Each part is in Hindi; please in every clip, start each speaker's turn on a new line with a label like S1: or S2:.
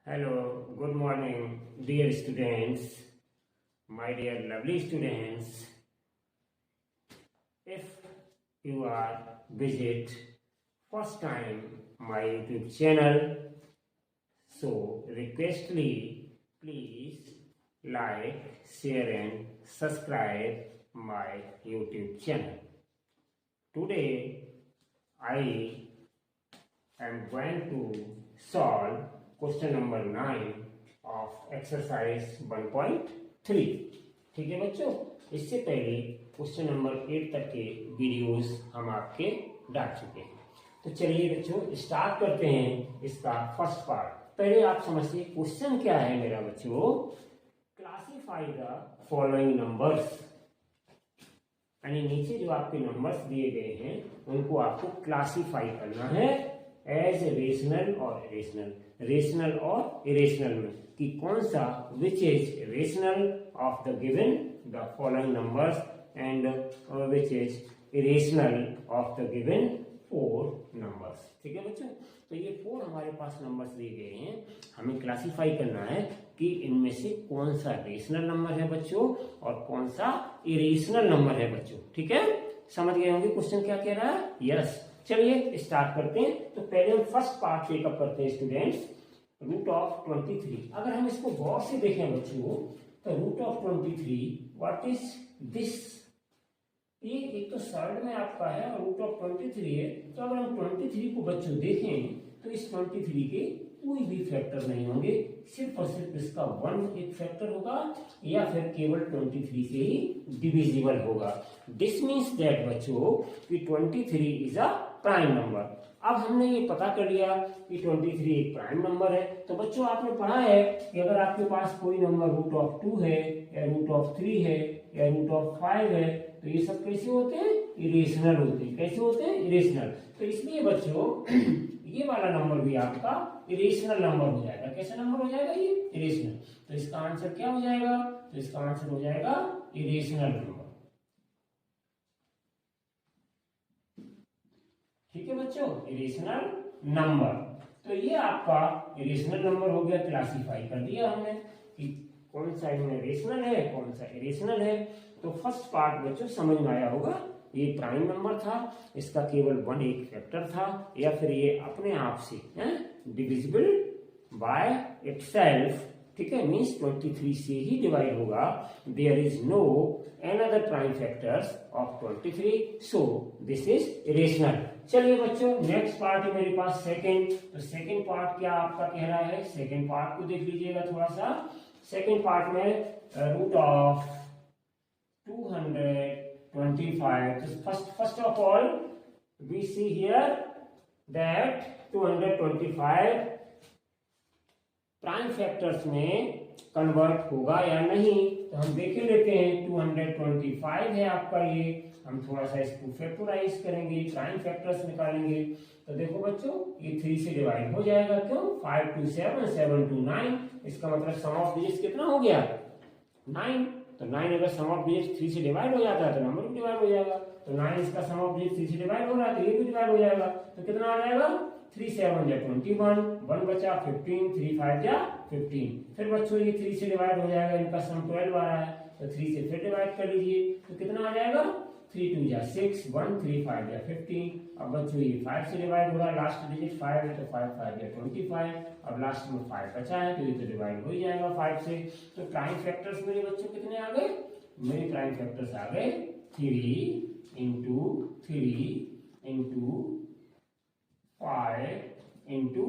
S1: Hello, good morning, dear students, my dear lovely students. If you are visit first time my YouTube channel, so requestly please like, share and subscribe my YouTube channel. Today I am going to solve question number 9 of exercise 1.3। ठीक है बच्चों, इससे पहले क्वेश्चन नंबर 8 तक के वीडियोस हम आपके डाल चुके हैं। तो चलिए बच्चों स्टार्ट करते हैं इसका फर्स्ट पार्ट। पहले आप समझिए क्वेश्चन क्या है मेरा बच्चों। क्लासिफाई द फॉलोइंग नंबर्स, यानी नीचे जो आपके नंबर्स दिए गए हैं उनको आपको क्लासिफाई करना है एज रेशनल और इरेशनल, रेशनल और इरेशनल में कि कौन सा which is rational of the given the following numbers and which is irrational of the given 4 numbers. ठीक है बच्चों, तो ये 4 हमारे पास नंबर्स दिए गए हैं, हमें क्लासिफाई करना है कि इनमें से कौन सा रेशनल नंबर है बच्चों और कौन सा इरेशनल नंबर है बच्चों। ठीक है, समझ गए होंगे क्वेश्चन क्या कह रहा है। यस, चलिए स्टार्ट करते हैं। तो पहले हम फर्स्ट पार्ट टेकअप करते हैं स्टूडेंट्स, रूट ऑफ 23। अगर हम इसको गौर से देखें बच्चों तो root of 23 what is this, ये एक तो सर्ड में आपका है और रूट ऑफ 23 है। तो अगर हम 23 को बच्चों देखें तो इस 23 के कोई भी फैक्टर नहीं होंगे, सिर्फ और सिर्फ इसका 1 एक फैक्टर होगा या फिर केवल 23 से ही डिविजिबल होगा। दिस मीन्स दैट बच्चों कि 23 इज अ प्राइम नंबर। अब हमने ये पता कर लिया कि 23 एक प्राइम नंबर है। तो बच्चों आपने पढ़ा है कि अगर आपके पास कोई नंबर रूट ऑफ 2 है या रूट ऑफ 3 है या रूट ऑफ 5 है तो ये सब कैसे होते हैं, इरेशनल होते हैं। कैसे होते हैं, इरेशनल। तो इसलिए बच्चों ये वाला नंबर भी आपका इरेशनल नंबर हो जाएगा। कैसा नंबर हो जाएगा, ये इरेशनल। तो इसका आंसर क्या हो जाएगा, तो इसका आंसर हो जाएगा इरेशनल नंबर। ठीक है बच्चों, इरेशनल नंबर। तो ये आपका इरेशनल नंबर हो गया, क्लासिफाई कर दिया हमने कि कौन सा इनमें रेशनल है कौन सा इरेशनल है। तो फर्स्ट पार्ट बच्चों समझ में आया होगा, ये प्राइम नंबर था, इसका केवल 1 एक फैक्टर था या फिर ये अपने आप से डिविजिबल बाय इटसेल्फ। ठीक है, मीन्स 23 से ही डिवाइड होगा। There is no another prime factors of 23, so this is irrational. चलिए बच्चों नेक्स्ट पार्ट है मेरे पास सेकंड। तो सेकंड पार्ट क्या आपका कह रहा है, सेकंड पार्ट को देख लीजिएगा थोड़ा सा। सेकंड पार्ट में root of 225, first of all we see here that 225 prime factors में कन्वर्ट होगा या नहीं, तो हम देख लेते हैं। 225 है आपका ये, हम थोड़ा सा इसको फैक्टराइज करेंगे, प्राइम फैक्टर्स निकालेंगे। तो देखो बच्चों ये 3 से डिवाइड हो जाएगा, क्यों, 5 to 7, 7 to 9, इसका मतलब सम ऑफ डिजिट्स कितना हो गया, 9। तो 9 अगर सम ऑफ डिजिट्स 3 से डिवाइड हो जाता है तो नंबर भी डिवाइड हो जाएगा। तो 9 इसका सम ऑफ डिजिट्स 3 से डिवाइड हो रहा है तो ये भी डिवाइड हो जाएगा। तो कितना आ जाएगा, 3 7 जा 21, 1 बचा 15, 3 5 जा 15। फिर बच्चों ये 3 से डिवाइड हो जाएगा, इनका सम 12 आ रहा है तो 3 से फिर डिवाइड कर लीजिए। तो कितना आ जाएगा, 3 2 जा 6, 1 3 5 जा 15। अब बच्चों ये 5 से डिवाइड हो रहा है, लास्ट डिजिट 5 है तो 5 5 जा 25। अब लास्ट में 5 बचा है तो ये तो डिवाइड हो ही जाएगा 5 से। तो प्राइम फैक्टर्स मेरे बच्चों कितने आ गए, मेरे प्राइम फैक्टर्स आ गए 3 इंटू 3 इंटू 5 इंटू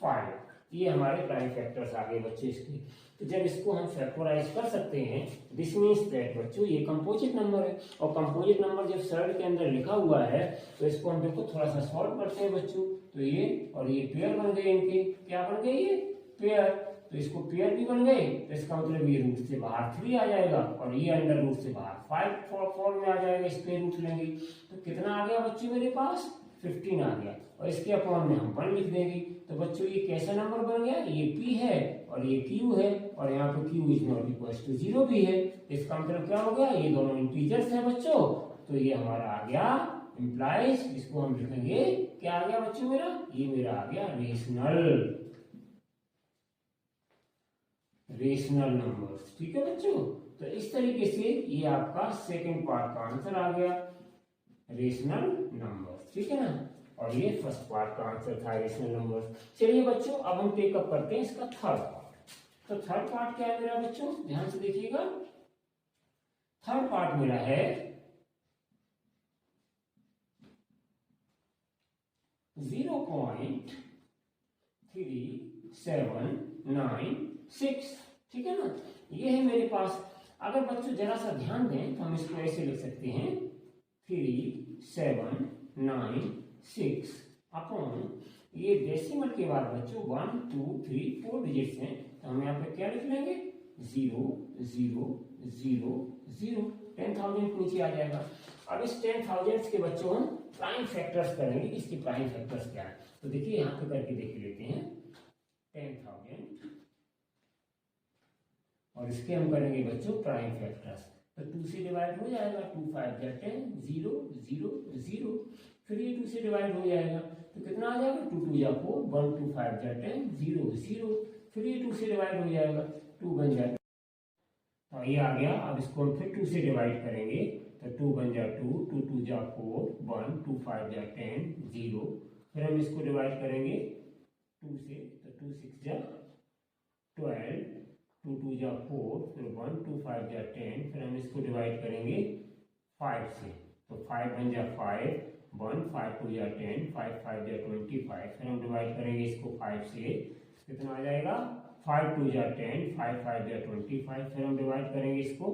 S1: 5। ये हमारे प्राइम फैक्टर्स आ गए बच्चों इसके। तो जब इसको हम फैक्टराइज कर सकते हैं, दिस मीन्स दैट बच्चों ये कंपोजिट नंबर है, और कंपोजिट नंबर जब सर्ड के अंदर लिखा हुआ है तो इसको हम देखो थोड़ा सा सॉल्व करते हैं बच्चों। तो ये और ये पेयर बन गए, इनके क्या बन गए, ये पेयर। तो इसको पेयर भी बन गए, तो इसका मतलब ये रूट से बाहर 3 आ जाएगा और ये अंडर रूट से बाहर 5 फॉर्म में आ जाएगा, इसके रूट लेंगे। तो कितना आ गया बच्चों मेरे पास, 15 आ गया, और इसके अपॉन में हम 1 लिख देंगे। तो बच्चों ये कैसा नंबर बन गया, ये p है और ये q है, और यहाँ पे q is not equal to 0 भी है। इसका मतलब क्या हो गया, ये दोनों इंटीजर्स हैं बच्चों। तो ये हमारा आ गया इंप्लाइज, इसको हम लिखेंगे क्या आ गया बच्चों मेरा, ये मेरा आ गया रेशनल। Rational numbers. ठीक है बच्चों, तो इस तरीके से ये आपका सेकंड पार्ट का आंसर आ गया, रेशनल नंबर्स। ठीक है ना, और ये फर्स्ट पार्ट का आंसर था रेशनल नंबर्स। चलिए बच्चों, अब हम टेकअप करते हैं इसका थर्ड पार्ट। तो थर्ड पार्ट क्या है मेरा बच्चों, ध्यान से देखिएगा। थर्ड पार्ट मेरा है 0.3796। ठीक है ना, ये है मेरे पास। अगर बच्चों जरा सा ध्यान दें तो हम इसको ऐसे लिख सकते हैं 3796 अपॉन, ये डेसिमल के बाद बच्चों 1 2 3 4 डिजिट्स हैं, तो हम यहाँ पे क्या लिख लेंगे 0 0 0 0, 10,000 नीचे आ जाएगा। अब इस 10,000 के बच्चों हम प्राइम फैक्टर्स करेंगे, इसकी प्राइम फैक्टर्स क्या है, तो देखिए यहाँ पे करके देख लेते हैं 10,000 और इसके हम करेंगे बच्चों प्राइम फैक्टर्स। तो 2 से डिवाइड हो जाएगा, 2 5 जा 10, 0 0 0, फिर ये 2 से डिवाइड हो जाएगा तो कितना आ जाएगा 2 2 जा 4, 1 2 5 जा 10, 0 0, फिर ये 2 से डिवाइड हो जाएगा, 2 बन जाएगा, तो ये आ गया। अब इसको हम फिर 2 से डिवाइड करेंगे तो 2 बन जा 2, 2 2 जा 4, 1 2 5 जा 10, 0, फिर हम इसको डिवाइड करेंगे 2 से, तो 2 6 जा 12, 2 2 जा 4, फिर 1 2 5 जा 10, फिर हम इसको डिवाइड करेंगे 5 से, तो 5 बन जा 5, 1 5 2 जा 10, 5 5 जा 25, फिर हम डिवाइड करेंगे इसको 5 से, कितना आ जाएगा 5 2 जा 10, 5 5 जा 25, फिर हम डिवाइड करेंगे इसको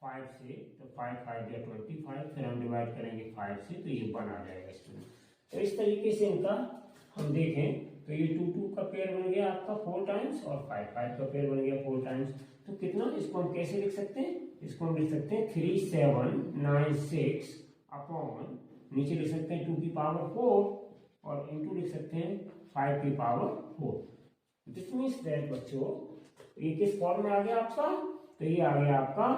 S1: 5 से, तो 5 5 जा 25, फिर हम डिवाइड करेंगे 5 से, तो ये 1 आ जाएगा स्टूडेंट। तो इस तरीके से इनका हम देखें तो ये 2 2 का पेयर बन गया आपका 4 टाइम्स और 5 5 का पेयर बन गया 4 टाइम्स। तो कितना, इसको हम कैसे लिख सकते हैं, इसको हम लिख सकते हैं 3796 अपॉन, नीचे लिख सकते हैं 2 की पावर 4 और इनटू लिख सकते हैं 5 की पावर 4। दिस मीन्स दैट बच्चों ये किस फॉर्म में आ गया आपका, तो ये आ गया आपका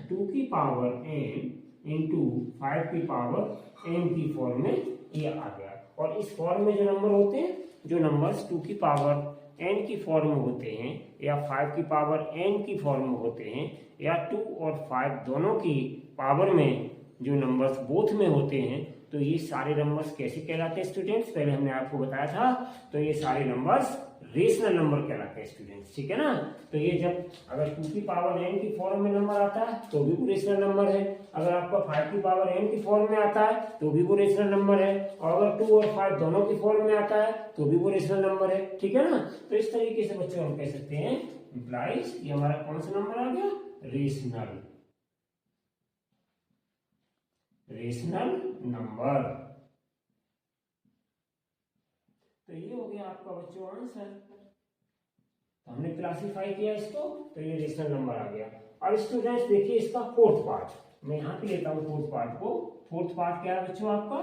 S1: 2 की पावर n इंटू 5 की पावर n की फॉर्म में ये आ गया। और इस फॉर्म में जो नंबर होते हैं, जो नंबर्स 2 की पावर n की फॉर्म में होते हैं या 5 की पावर n की फॉर्म में होते हैं या 2 और 5 दोनों की पावर में जो नंबर्स बोथ में होते हैं, तो ये सारे नंबर्स कैसे कहलाते हैं स्टूडेंट्स, पहले हमने आपको बताया था। तो ये सारे नंबर्स रेशनल नंबर कहलाते हैं स्टूडेंट्स। ठीक है ना, तो ये जब अगर 2 की पावर n की फॉर्म में नंबर आता है तो भी वो रेशनल नंबर है, अगर आपका 5 की पावर n की फॉर्म में आता है तो भी वो रेशनल नंबर है, और अगर 2 और 5 दोनों की फॉर्म में आता है तो भी वो रेशनल नंबर है। ठीक है ना, तो इस तरीके से बच्चों हम कह सकते हैं इंप्लाइज ये हमारा कौन सा नंबर आ गया, रेशनल नंबर। तो ये हो गया आपका बच्चों आंसर, तो हमने क्लासिफाई किया इसको, तो ये रेशनल नंबर आ गया। अब स्टूडेंट्स देखिए इसका फोर्थ पार्ट, मैं यहाँ पे लेता हूँ फोर्थ पार्ट को। फोर्थ पार्ट क्या है बच्चों आपका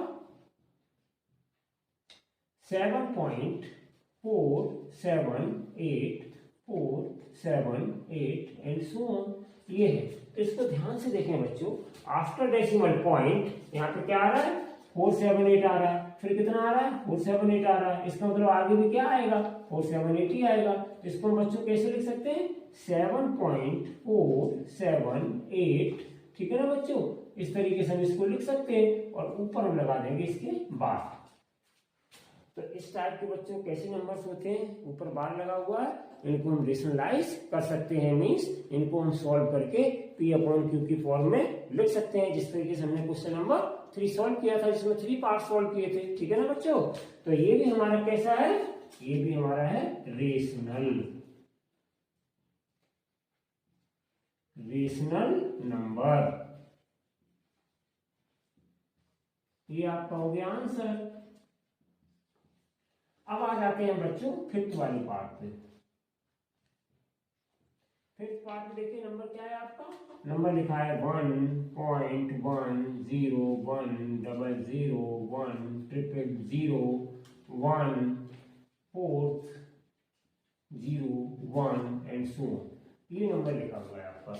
S1: 7.478478 एंड सो ऑन, ये है। तो इसको ध्यान से देखें बच्चों, आफ्टर डेसिमल पॉइंट यहाँ पे क्या आ रहा है 478 आ रहा है, फिर कितना आ रहा है 478 आ रहा है, इसका मतलब आगे भी क्या आएगा 478 ही आएगा। तो इसको हम बच्चों कैसे लिख सकते हैं 7.478। ठीक है ना बच्चों, इस तरीके से हम इसको लिख सकते हैं और ऊपर हम लगा देंगे इसके बाद। तो इस टाइप के बच्चों कैसे नंबर्स होते हैं, ऊपर बार लगा हुआ है, इनको हम रेशनलाइज कर सकते हैं, मींस इनको हम सॉल्व करके P/Q की फॉर्म में लिख सकते हैं, जिस तरीके से हमने क्वेश्चन नंबर 3 सॉल्व किया था, जिसमें 3 पार्ट सॉल्व किए थे। ठीक है ना बच्चों, तो ये भी हमारा कैसा है, ये भी हमारा है रेशनल नंबर। ये आपका हो गया आंसर। अब आ जाते हैं बच्चों फिफ्थ वाली पार्ट पे। फिफ्थ पार्ट में देखिए नंबर क्या है आपका, नंबर लिखा है 1.1010010014001 एंड सो ऑन, ये नंबर लिखा हुआ है आपका।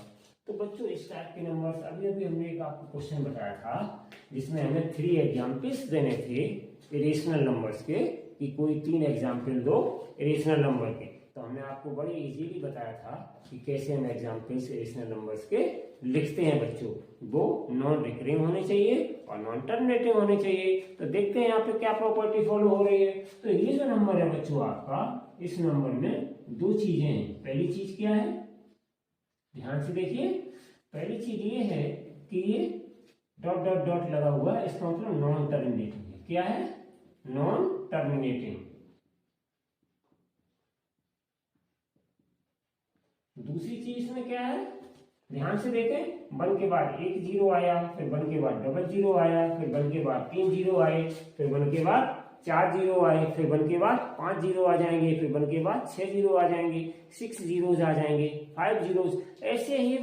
S1: तो बच्चों इस टाइप के नंबर्स अभी अभी हमने एक आपको क्वेश्चन बताया था जिसमें हमें 3 एग्जाम्पल्स देने थे रेशनल नंबर्स के, कि कोई 3 एग्जाम्पल दो इरेशनल नंबर के। तो हमने आपको बड़े इजीली बताया था कि कैसे हम एग्जाम्पल्स इरेशनल नंबर्स के लिखते हैं बच्चों। वो नॉन रिकरिंग होने चाहिए और नॉन टर्मिनेटिंग होने चाहिए। तो देखते हैं यहाँ पे क्या प्रॉपर्टी फॉलो हो रही है। तो ये जो नंबर है बच्चों आपका, इस नंबर में 2 चीजें हैं। पहली चीज क्या है, ध्यान से देखिए। पहली चीज ये है कि ये डॉट डॉट डॉट लगा हुआ है, इसका मतलब नॉन टर्मिनेटिंग है। क्या है, नॉन टर्मिनेटिंग। दूसरी चीज इसमें क्या है, ध्यान से देखें। 1 के बाद 1 0 आया, फिर 1 के बाद 00 आया, फिर 1 के बाद 3 0 आए, फिर 1 के बाद 4 0 आए, फिर 1 के बाद 5 0 आ जाएंगे, फिर 1 के बाद 6 0 आ जाएंगे, 6 zeros आ जाएंगे, 5 zeros, ऐसे ही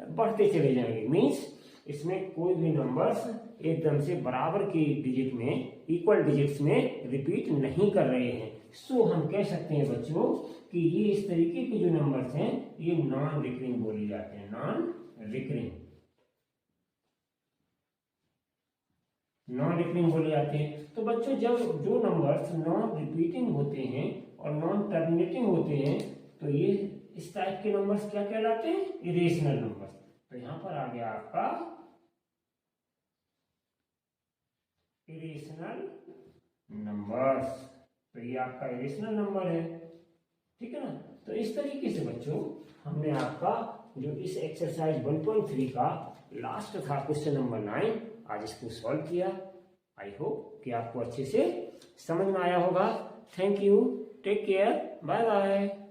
S1: बढ़ते चले जाएंगे। मीन्स इसमें कोई भी नंबर्स एकदम से बराबर के डिजिट में, इक्वल डिजिट्स में रिपीट नहीं कर रहे हैं। सो हम कह सकते हैं बच्चों कि ये इस तरीके के जो नंबर्स हैं ये नॉन रिकरिंग बोले जाते हैं, नॉन रिकरिंग, नॉन रिकरिंग बोले जाते हैं। तो बच्चों जब जो नंबर्स नॉन रिपीटिंग होते हैं और नॉन टर्मिनेटिंग होते हैं तो ये इस टाइप के नंबर्स क्या कहलाते हैं, इरेशनल नंबर्स। तो यहां पर आ गया आपका इरेशनल नंबर्स। तो ये आपका इरेशनल नंबर है, ठीक है ना। तो इस तरीके से बच्चों हमने आपका जो इस एक्सरसाइज 1.3 का लास्ट था क्वेश्चन नंबर 9, आज इसको सॉल्व किया। आई होप कि आपको अच्छे से समझ में आया होगा। Thank you, take care, bye bye.